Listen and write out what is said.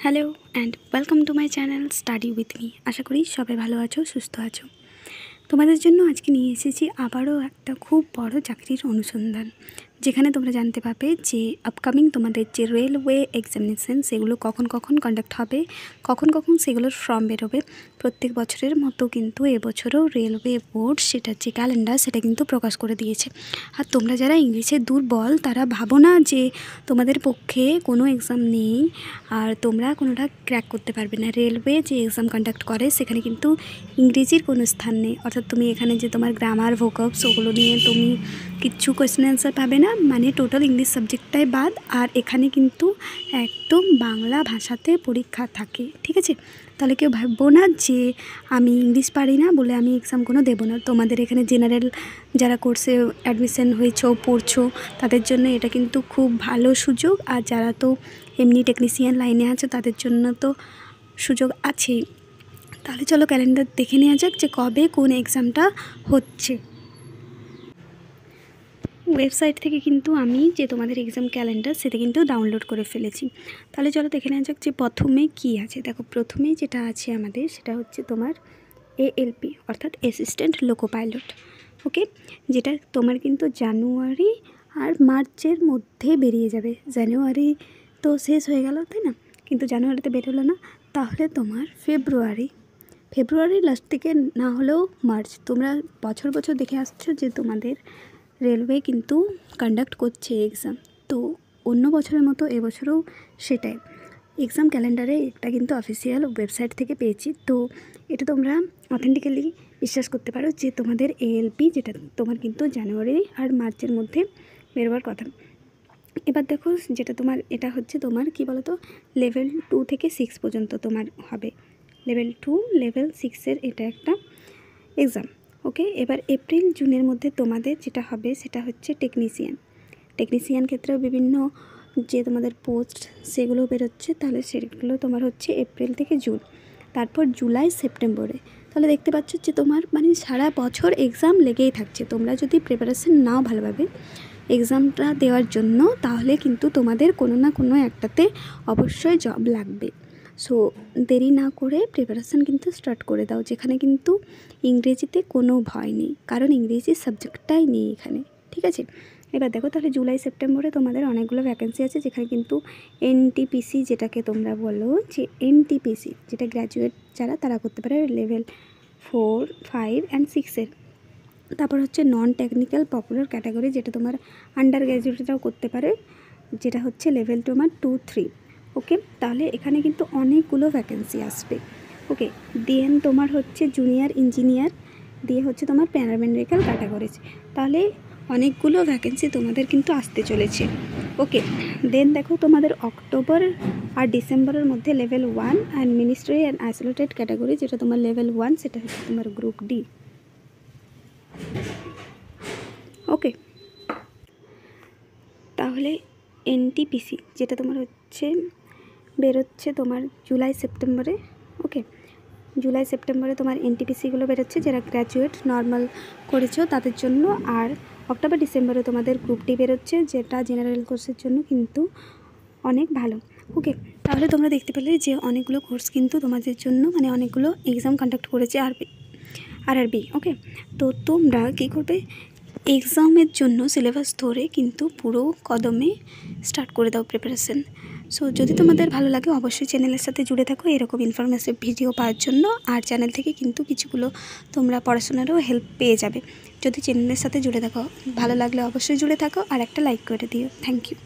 Hello and welcome to my channel study with me. আশা করি সবাই ভালো আছো, সুস্থ আছো। তোমাদের জন্য আজকে নিয়ে এসেছি আবারও একটা খুব বড় চাকরির অনুসন্ধান, যেখানে তোমরা জানতে পারবে যে আপকামিং তোমাদের যে রেলওয়ে এক্সামিনেশান সেগুলো কখন কন্ডাক্ট হবে, কখন সেগুলোর ফর্ম বেরোবে। প্রত্যেক বছরের মতো কিন্তু এবছরও রেলওয়ে বোর্ড সেটার যে ক্যালেন্ডার সেটা কিন্তু প্রকাশ করে দিয়েছে। আর তোমরা যারা ইংলিশে দুর্বল তারা ভাবো না যে তোমাদের পক্ষে কোনো এক্সাম নেই আর তোমরা কোনোটা ক্র্যাক করতে পারবে না। রেলওয়ে যে এক্সাম কন্ডাক্ট করে সেখানে কিন্তু ইংরেজির কোনো স্থান নেই, অর্থাৎ তুমি এখানে যে তোমার গ্রামার ভোকাবস ওগুলো নিয়ে তুমি কিচ্ছু কোয়েশ্চেন অ্যান্সার পাবে না, মানে টোটাল ইংলিশ সাবজেক্টটাই বাদ। আর এখানে কিন্তু একদম বাংলা ভাষাতে পরীক্ষা থাকে, ঠিক আছে? তাহলে কেউ ভাববো না যে আমি ইংলিশ পারি না বলে আমি এক্সাম কোনো দেবো না। তোমাদের এখানে জেনারেল যারা কোর্সে অ্যাডমিশন হয়েছো পড়ছো তাদের জন্য এটা কিন্তু খুব ভালো সুযোগ, আর যারা তো এমনি টেকনিশিয়ান লাইনে আছে তাদের জন্য তো সুযোগ আছেই। তাহলে চলো ক্যালেন্ডার দেখে নেওয়া যাক যে কবে কোন এক্সামটা হচ্ছে। ওয়েবসাইট থেকে কিন্তু আমি যে তোমাদের এক্সাম ক্যালেন্ডার সেটা কিন্তু ডাউনলোড করে ফেলেছি। তাহলে চলো দেখে নেওয়া যাক যে প্রথমে কি আছে। দেখো প্রথমেই যেটা আছে আমাদের সেটা হচ্ছে তোমার ALP অর্থাৎ অ্যাসিস্ট্যান্ট লোকো পাইলট, ওকে, যেটা তোমার কিন্তু জানুয়ারি আর মার্চের মধ্যে বেরিয়ে যাবে। জানুয়ারি তো শেষ হয়ে গেল, তাই না? কিন্তু জানুয়ারিতে বেরোলো না, তাহলে তোমার ফেব্রুয়ারি লাস্ট থেকে না হলেও মার্চ। তোমরা বছর দেখে আসছো যে তোমাদের রেলওয়ে কিন্তু কন্ডাক্ট করছে এক্সাম, তো অন্য বছরের মতো এবছরও সেটাই। এক্সাম ক্যালেন্ডারে এটা কিন্তু অফিসিয়াল ওয়েবসাইট থেকে পেয়েছি, তো এটা তোমরা অথেন্টিক্যালি বিশ্বাস করতে পারো যে তোমাদের ALP যেটা তোমার কিন্তু জানুয়ারি আর মার্চের মধ্যে বেরোবার কথা। এবার দেখো যেটা তোমার এটা হচ্ছে তোমার কি বলো তো, লেভেল 2 থেকে 6 পর্যন্ত তোমার হবে। লেভেল 2 লেভেল 6-এর এটা একটা এক্সাম, ওকে। এবার এপ্রিল জুনের মধ্যে তোমাদের যেটা হবে সেটা হচ্ছে টেকনিশিয়ান ক্ষেত্রেও বিভিন্ন যে তোমাদের পোস্ট সেগুলো বেরোচ্ছে, তাহলে সেগুলো তোমার হচ্ছে এপ্রিল থেকে জুন। তারপর জুলাই সেপ্টেম্বরে। তাহলে দেখতে পাচ্ছ যে তোমার মানে সারা বছর এক্সাম লেগেই থাকছে। তোমরা যদি প্রিপারেশন নাও ভালোভাবে এক্সামটা দেওয়ার জন্য, তাহলে কিন্তু তোমাদের কোনো না কোনো একটাতে অবশ্যই জব লাগবে। সো দেরি না করে প্রিপারেশান কিন্তু স্টার্ট করে দাও, যেখানে কিন্তু ইংরেজিতে কোনো ভয় নেই, কারণ ইংরেজি সাবজেক্টটাই নেই এখানে, ঠিক আছে? এবার দেখো তাহলে জুলাই সেপ্টেম্বরে তোমাদের অনেকগুলো ভ্যাকেন্সি আছে, যেখানে কিন্তু NTPC যেটাকে তোমরা বলো যে NTPC যেটা গ্র্যাজুয়েট যারা তারা করতে পারে লেভেল 4, 5 অ্যান্ড 6-এর। তারপর হচ্ছে নন টেকনিক্যাল পপুলার ক্যাটাগরি, যেটা তোমার আন্ডার গ্র্যাজুয়েটরাও করতে পারে, যেটা হচ্ছে লেভেল তোমার 2, 3, ওকে। তাহলে এখানে কিন্তু অনেকগুলো ভ্যাকেন্সি আসবে, ওকে। দেন তোমার হচ্ছে জুনিয়র ইঞ্জিনিয়ার, দিয়ে হচ্ছে তোমার প্যারামেডিক্যাল ক্যাটাগরিজ। তাহলে অনেকগুলো ভ্যাকেন্সি তোমাদের কিন্তু আসতে চলেছে, ওকে। দেন দেখো তোমাদের অক্টোবর আর ডিসেম্বরের মধ্যে level 1 and ministry and isolated category, যেটা তোমার লেভেল 1 সেটা হচ্ছে তোমার গ্রুপ ডি, ওকে। তাহলে NTPC যেটা তোমার হচ্ছে বেরোচ্ছে তোমার জুলাই সেপ্টেম্বরে, ওকে। জুলাই সেপ্টেম্বরে তোমার NTPCগুলো বেরোচ্ছে যারা গ্র্যাজুয়েট নর্মাল করেছো তাদের জন্য। আর অক্টোবর ডিসেম্বরে তোমাদের গ্রুপ ডি বেরোচ্ছে, যেটা জেনারেল কোর্সের জন্য কিন্তু অনেক ভালো, ওকে। তাহলে তোমরা দেখতে পেলে যে অনেকগুলো কোর্স কিন্তু তোমাদের জন্য মানে অনেকগুলো এক্সাম কন্ডাক্ট করেছে RRB, ওকে। তো তোমরা কী করবে, এক্সামের জন্য সিলেবাস ধরে কিন্তু পুরো কদমে স্টার্ট করে দাও প্রিপারেশন। সো যদি তোমাদের ভালো লাগে অবশ্যই চ্যানেলের সাথে জুড়ে থাকো এরকম ইনফরমেটিভ ভিডিও পাওয়ার জন্য। আর চ্যানেল থেকে কিন্তু কিছুগুলো তোমরা পড়াশোনারও হেল্প পেয়ে যাবে যদি চ্যানেলের সাথে জুড়ে থাকো। ভালো লাগলে অবশ্যই জুড়ে থাকো আর একটা লাইক করে দিও। Thank you.